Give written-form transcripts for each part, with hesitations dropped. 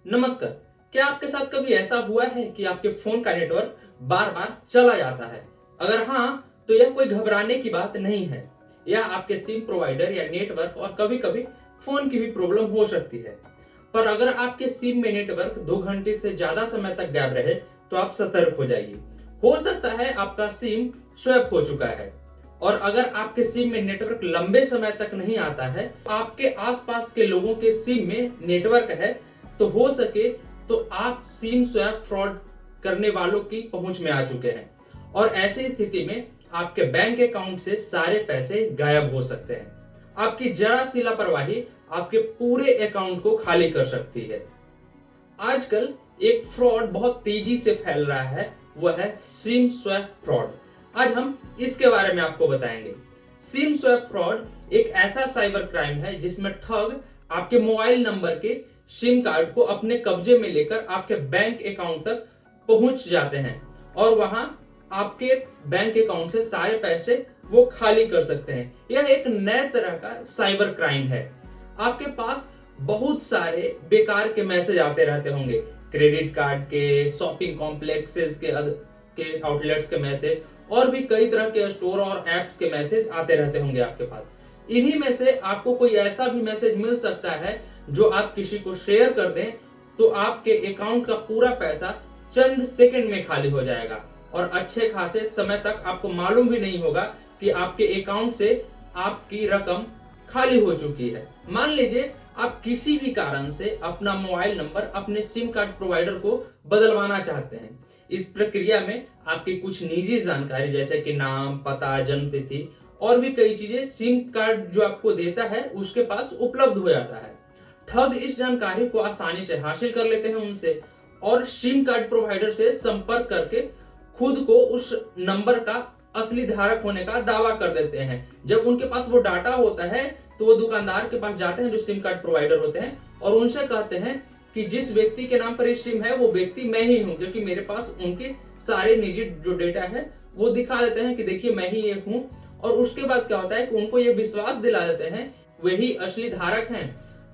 नमस्कार। क्या आपके साथ कभी ऐसा हुआ है कि आपके फोन का नेटवर्क बार बार चला जाता है? अगर हाँ, तो यह कोई घबराने की बात नहीं है। यह आपके सिम प्रोवाइडर या नेटवर्क और कभी कभी फोन की भी प्रॉब्लम हो सकती है। पर अगर आपके सिम में नेटवर्क 2 घंटे से ज्यादा समय तक गायब रहे तो आप सतर्क हो जाइए। हो सकता है आपका सिम स्वैप हो चुका है। और अगर आपके सिम में नेटवर्क लंबे समय तक नहीं आता है, आपके आसपास के लोगों के सिम में नेटवर्क है, तो हो सके तो आप सिम स्वैप फ्रॉड करने वालों की पहुंच में आ चुके हैं। और ऐसी स्थिति में आपके बैंक अकाउंट से सारे पैसे गायब हो सकते हैं। आपकी जरा सी लापरवाही आपके पूरे अकाउंट को खाली कर सकती है। आजकल एक फ्रॉड बहुत तेजी से फैल रहा है, वह है सिम स्वैप फ्रॉड। आज हम इसके बारे में आपको बताएंगे। सिम स्वैप फ्रॉड एक ऐसा साइबर क्राइम है जिसमें ठग आपके मोबाइल नंबर के सिम कार्ड को अपने कब्जे में लेकर आपके बैंक अकाउंट तक पहुंच जाते हैं और वहां आपके बैंक अकाउंट से सारे पैसे वो खाली कर सकते हैं। यह एक नए तरह का साइबर क्राइम है। आपके पास बहुत सारे बेकार के मैसेज आते रहते होंगे, क्रेडिट कार्ड के, शॉपिंग कॉम्प्लेक्सेस के आउटलेट्स के मैसेज और भी कई तरह के स्टोर और एप्स के मैसेज आते रहते होंगे आपके पास। इन्हीं में से आपको कोई ऐसा भी मैसेज मिल सकता है जो आप किसी को शेयर कर दें तो आपके अकाउंट का पूरा पैसा चंद सेकंड में खाली हो जाएगा और अच्छे खासे समय तक आपको मालूम भी नहीं होगा कि आपके अकाउंट से आपकी रकम खाली हो चुकी है। मान लीजिए आप किसी भी कारण से अपना मोबाइल नंबर अपने सिम कार्ड प्रोवाइडर को बदलवाना चाहते हैं। इस प्रक्रिया में आपकी कुछ निजी जानकारी जैसे कि नाम, पता, जन्म तिथि और भी कई चीजें सिम कार्ड जो आपको देता है उसके पास उपलब्ध हो जाता है। ठग इस जानकारी को आसानी से हासिल कर लेते हैं उनसे और सिम कार्ड प्रोवाइडर से संपर्क करके खुद को उस नंबर का असली धारक होने का दावा कर देते हैं। जब उनके पास वो डाटा होता है तो वो दुकानदार के पास जाते हैं जो सिम कार्ड प्रोवाइडर होते हैं और उनसे कहते हैं कि जिस व्यक्ति के नाम पर ये सिम है वो व्यक्ति मैं ही हूं, क्योंकि मेरे पास उनके सारे निजी जो डेटा है वो दिखा देते हैं कि देखिए मैं ही ये हूं। और उसके बाद क्या होता है कि उनको ये विश्वास दिला देते हैं वही असली धारक हैं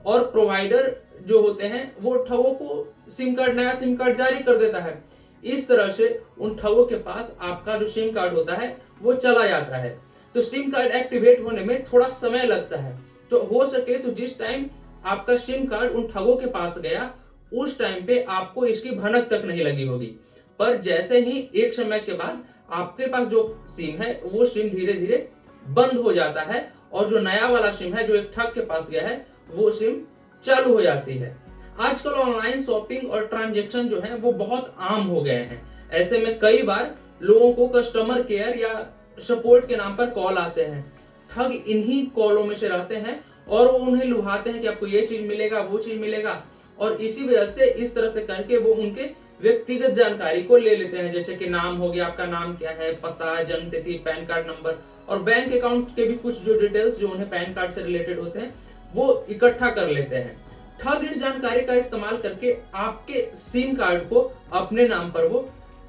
और प्रोवाइडर जो होते हैं वो ठगों को नया सिम कार्ड जारी कर देता है। इस तरह से उन ठगों के पास आपका जो सिम कार्ड होता है वो चला जाता है। तो सिम कार्ड एक्टिवेट होने में थोड़ा समय लगता है। तो हो सके तो जिस टाइम आपका सिम कार्ड उन ठगों के पास गया उस टाइम पे आपको इसकी भनक तक नहीं लगी होगी। पर जैसे ही एक समय के बाद आपके पास जो सिम है वो सिम धीरे धीरे बंद हो जाता है और जो नया वाला सिम है जो एक ठग के पास गया है वो सिम चालू हो जाती है। आजकल ऑनलाइन शॉपिंग और ट्रांजैक्शन जो है वो बहुत आम हो गए हैं। ऐसे में कई बार लोगों को कस्टमर केयर या सपोर्ट के नाम पर कॉल आते हैं। ठग इन्हीं कॉलों में से रहते हैं और वो उन्हें लुभाते हैं कि आपको ये चीज मिलेगा, वो चीज मिलेगा और इसी वजह से इस तरह से करके वो उनके व्यक्तिगत जानकारी को ले लेते हैं, जैसे कि नाम हो गया, आपका नाम क्या है, पता, जन्म तिथि, पैन कार्ड नंबर और बैंक अकाउंट के भी कुछ जो डिटेल्स जो उन्हें पैन कार्ड से रिलेटेड होते हैं वो इकट्ठा कर लेते हैं। ठग इस जानकारी का इस्तेमाल करके आपके सिम कार्ड को अपने नाम पर वो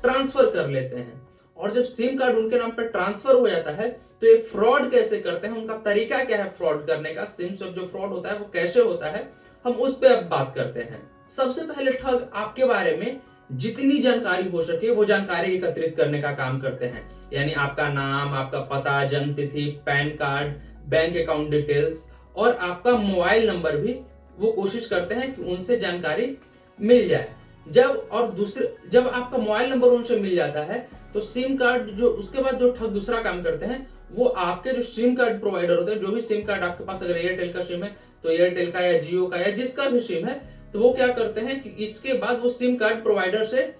ट्रांसफर कर लेते हैं और जब सिम कार्ड उनके नाम पर ट्रांसफर हो जाता है तो ये फ्रॉड कैसे करते हैं, उनका तरीका क्या है फ्रॉड करने का, सिम स्वैप जो फ्रॉड होता है वो कैसे होता है, हम उस पर अब बात करते हैं। सबसे पहले ठग आपके बारे में जितनी जानकारी हो सके वो जानकारी एकत्रित करने का काम करते हैं। यानी आपका नाम, आपका पता, जन्म तिथि, pan card, bank account details और आपका मोबाइल नंबर भी वो कोशिश करते हैं कि उनसे जानकारी मिल जाए। जब आपका मोबाइल नंबर उनसे मिल जाता है तो सिम कार्ड जो उसके बाद जो ठग दूसरा काम करते हैं वो आपके जो सिम कार्ड प्रोवाइडर होते हैं, जो भी सिम कार्ड आपके पास अगर एयरटेल का सिम है तो एयरटेल का या जियो का या जिसका भी सिम है, तो वो क्या करते हैं कि इसके बाद वो सिम कार्ड प्रोवाइडर से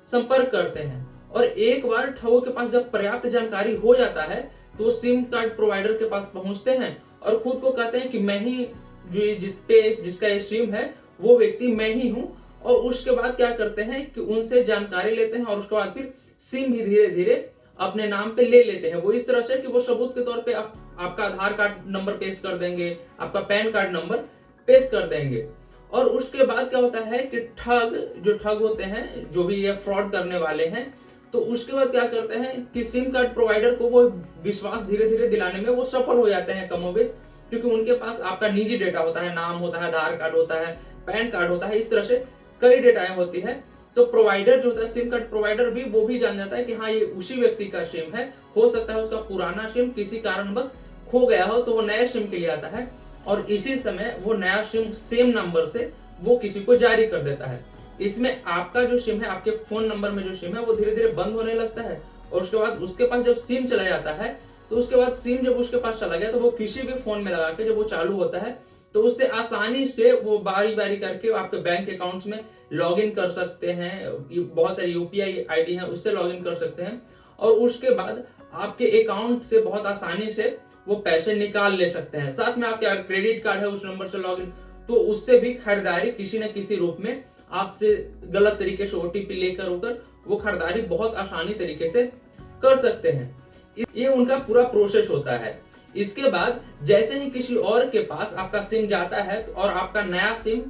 संपर्क करते हैं और एक बार ठगों के पास जब पर्याप्त जानकारी हो जाता है तो वो सिम कार्ड प्रोवाइडर के पास पहुंचते हैं और खुद को कहते हैं कि मैं ही जो जिसका ये सिम है वो व्यक्ति मैं ही हूं और उसके बाद क्या करते हैं कि उनसे जानकारी लेते हैं और उसके बाद फिर सिम भी धीरे धीरे अपने नाम पे ले लेते हैं। वो इस तरह से कि वो सबूत के तौर पे आपका आधार कार्ड नंबर पेश कर देंगे, आपका पैन कार्ड नंबर पेश कर देंगे और उसके बाद क्या होता है कि ठग होते हैं जो भी ये फ्रॉड करने वाले हैं, तो उसके बाद क्या करते हैं कि सिम कार्ड प्रोवाइडर को वो विश्वास धीरे धीरे दिलाने में वो सफल हो जाते हैं कमोबेश, क्योंकि उनके पास आपका निजी डेटा होता है, नाम होता है, आधार कार्ड होता है, पैन कार्ड होता है। इस तरह से कई डेटाएं होती है, तो प्रोवाइडर जो होता है, सिम कार्ड प्रोवाइडर भी वो भी जान जाता है कि हाँ ये उसी व्यक्ति का सिम है। हो सकता है उसका पुराना सिम किसी कारणवश खो गया हो, तो वो नए सिम के लिए आता है और इसी समय वो नया सिम सेम नंबर से वो किसी को जारी कर देता है। इसमें आपका जो सिम है, आपके फोन नंबर में जो सिम है, वो धीरे धीरे बंद होने लगता है और उसके बाद उसके पास जब सिम चला जाता है, तो उसके बाद सिम जब उसके पास चला गया, तो वो किसी भी फोन में लगा के जब वो चालू होता है, तो उससे आसानी से वो बारी बारी करके आपके बैंक अकाउंट्स में लॉगिन कर सकते हैं। बहुत सारी यूपीआई आईडी है, उससे लॉगिन कर सकते हैं और उसके बाद आपके अकाउंट से बहुत आसानी से वो पैसे निकाल ले सकते हैं। साथ में आपके क्रेडिट कार्ड है, उस नंबर से लॉगिन, तो उससे भी खरीदारी किसी न किसी रूप में आपसे गलत तरीके से ओटीपी लेकर होकर वो खरीदारी बहुत आसानी तरीके से कर सकते हैं। ये उनका पूरा प्रोसेस होता है। इसके बाद जैसे ही किसी और के पास आपका सिम जाता है और आपका नया सिम,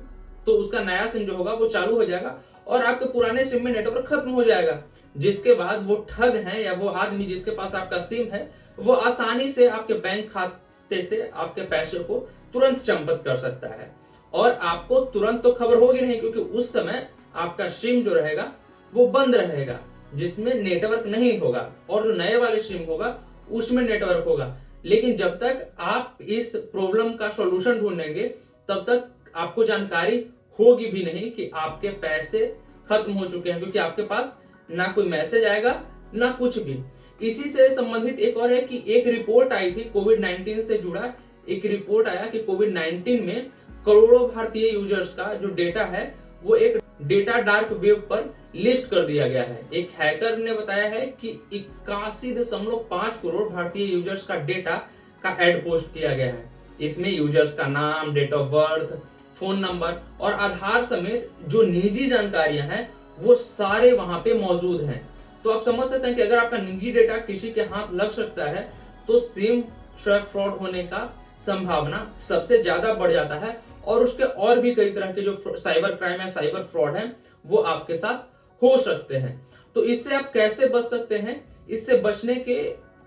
तो उसका नया सिम जो होगा वो चालू हो जाएगा और आपके पुराने सिम में नेटवर्क खत्म हो जाएगा, जिसके बाद वो ठग है या वो आदमी जिसके पास आपका सिम है, वो आसानी से आपके बैंक खाते से आपके पैसे को तुरंत चंपत कर सकता है और आपको तुरंत तो खबर होगी नहीं, क्योंकि उस समय आपका सिम जो रहेगा वो बंद रहेगा, जिसमें नेटवर्क नहीं होगा, और जो नए वाले सिम होगा उसमें नेटवर्क होगा। लेकिन जब तक आप इस प्रॉब्लम का सॉल्यूशन ढूंढेंगे, तब तक आपको जानकारी होगी भी नहीं कि आपके पैसे खत्म हो चुके हैं, क्योंकि आपके पास ना कोई मैसेज आएगा ना कुछ भी। इसी से संबंधित एक और है कि एक रिपोर्ट आई थी कोविड-19 से जुड़ा, एक रिपोर्ट आया कि कोविड-19 में करोड़ों भारतीय यूजर्स का जो डेटा है वो एक डेटा डार्क वेब पर लिस्ट कर दिया गया है। एक हैकर ने बताया है कि 81.5 करोड़ भारतीय यूजर्स का डेटा का एड पोस्ट किया गया है। इसमें यूजर्स का नाम, date of birth, phone number और आधार समेत जो निजी जानकारियां हैं वो सारे वहां पे मौजूद हैं। तो आप समझ सकते हैं कि अगर आपका निजी डेटा किसी के हाथ लग सकता है, तो सिम स्वैप फ्रॉड होने का संभावना सबसे ज्यादा बढ़ जाता है और उसके और भी कई तरह के जो साइबर क्राइम है, साइबर फ्रॉड है, वो आपके साथ हो सकते हैं। तो इससे आप कैसे बच सकते हैं? इससे बचने के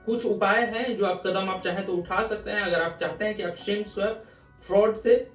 कुछ उपाय हैं जो आप कदम आप चाहें तो उठा सकते हैं। अगर आप चाहते हैं कि आप सिम स्वैप फ्रॉड से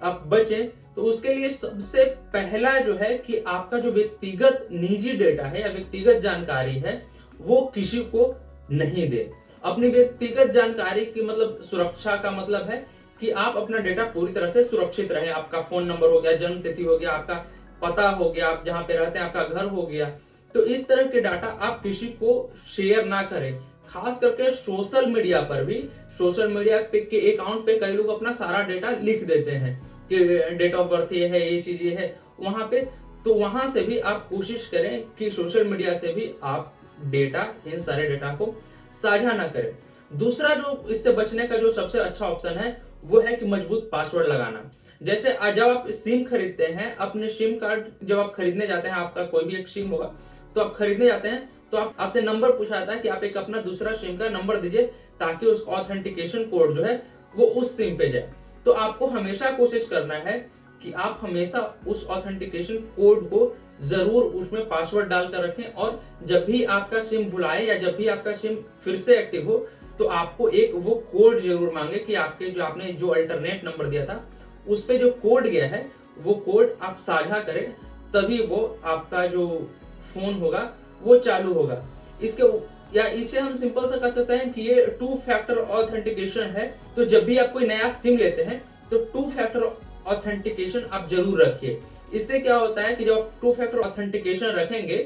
आप बचें, तो उसके लिए सबसे पहला जो है कि आपका जो व्यक्तिगत निजी डेटा है या व्यक्तिगत जानकारी है वो किसी को नहीं दे। अपनी व्यक्तिगत जानकारी की मतलब सुरक्षा का मतलब है कि आप अपना डेटा पूरी तरह से सुरक्षित रहे। आपका फोन नंबर हो गया, जन्म तिथि हो गया, आपका पता हो गया, आप जहां पे रहते हैं आपका घर हो गया, तो इस तरह के डाटा आप किसी को शेयर ना करें। खास करके सोशल मीडिया पर भी, सोशल मीडिया के अकाउंट पे कई लोग अपना सारा डेटा लिख देते हैं कि डेट ऑफ बर्थ ये है, ये चीज ये है वहां पे, तो वहां से भी आप कोशिश करें कि सोशल मीडिया से भी आप डेटा, इन सारे डेटा को साझा ना करें। दूसरा जो इससे बचने का जो सबसे अच्छा ऑप्शन है वो है कि मजबूत पासवर्ड लगाना। जैसे जब आप सिम खरीदते हैं, अपने सिम कार्ड जब आप खरीदने जाते हैं, आपका कोई भी एक सिम होगा, तो आप खरीदने जाते हैं तो आपसे नंबर पूछा जाता है कि आप एक अपना दूसरा सिम का नंबर दीजिए ताकि उसका ऑथेंटिकेशन कोड जो है वो उस सिम पे जाए। तो आपको हमेशा कोशिश करना है कि आप हमेशा उस ऑथेंटिकेशन कोड को जरूर उसमें पासवर्ड डालकर रखें, और जब भी आपका सिम भुलाए या जब भी आपका सिम फिर से एक्टिव हो, तो आपको एक वो कोड जरूर मांगे कि आपके जो आपने जो अल्टरनेट नंबर दिया था उस पे जो कोड गया है वो कोड आप साझा करें, तभी वो आपका जो फोन होगा वो चालू होगा। इसे हम सिंपल सा कह सकते हैं कि ये 2 फैक्टर ऑथेंटिकेशन है। तो जब भी आप कोई नया सिम लेते हैं तो 2 फैक्टर ऑथेंटिकेशन आप जरूर रखिए। इससे क्या होता है कि जब आप 2 फैक्टर ऑथेंटिकेशन रखेंगे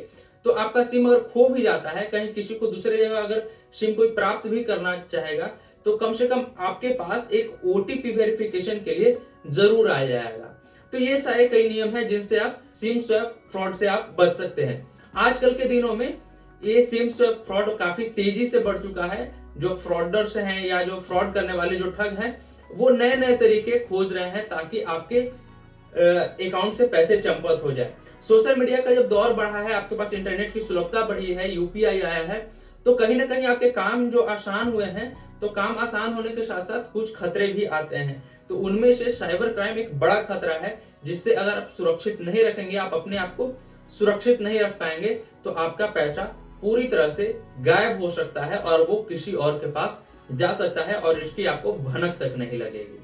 तो आपका सिम अगर खो भी जाता है, कहीं किसी को दूसरे जगह अगर सिम कोई प्राप्त भी करना चाहेगा, तो कम से कम आपके पास एक ओटीपी वेरिफिकेशन के लिए जरूर आ जाएगा। तो ये सारे कई नियम हैं जिनसे आप सिम स्वैप फ्रॉड से आप बच सकते हैं। आजकल के दिनों में ये सिम स्वैप फ्रॉड काफी तेजी से बढ़ चुका है। जो फ्रॉडर्स हैं या जो फ्रॉड करने वाले जो ठग हैं, वो नए नए तरीके खोज रहे हैं ताकि आपके अकाउंट से पैसे चंपत हो जाए। सोशल मीडिया का जब दौर बढ़ा है, आपके पास इंटरनेट की सुलभता बढ़ी है, यूपीआई आया है, तो कहीं ना कहीं आपके काम जो आसान हुए हैं, तो काम आसान होने के साथ साथ कुछ खतरे भी आते हैं। तो उनमें से साइबर क्राइम एक बड़ा खतरा है, जिससे अगर आप सुरक्षित नहीं रखेंगे, आप अपने आप को सुरक्षित नहीं रख पाएंगे, तो आपका पैसा पूरी तरह से गायब हो सकता है और वो किसी और के पास जा सकता है और इसकी आपको भनक तक नहीं लगेगी।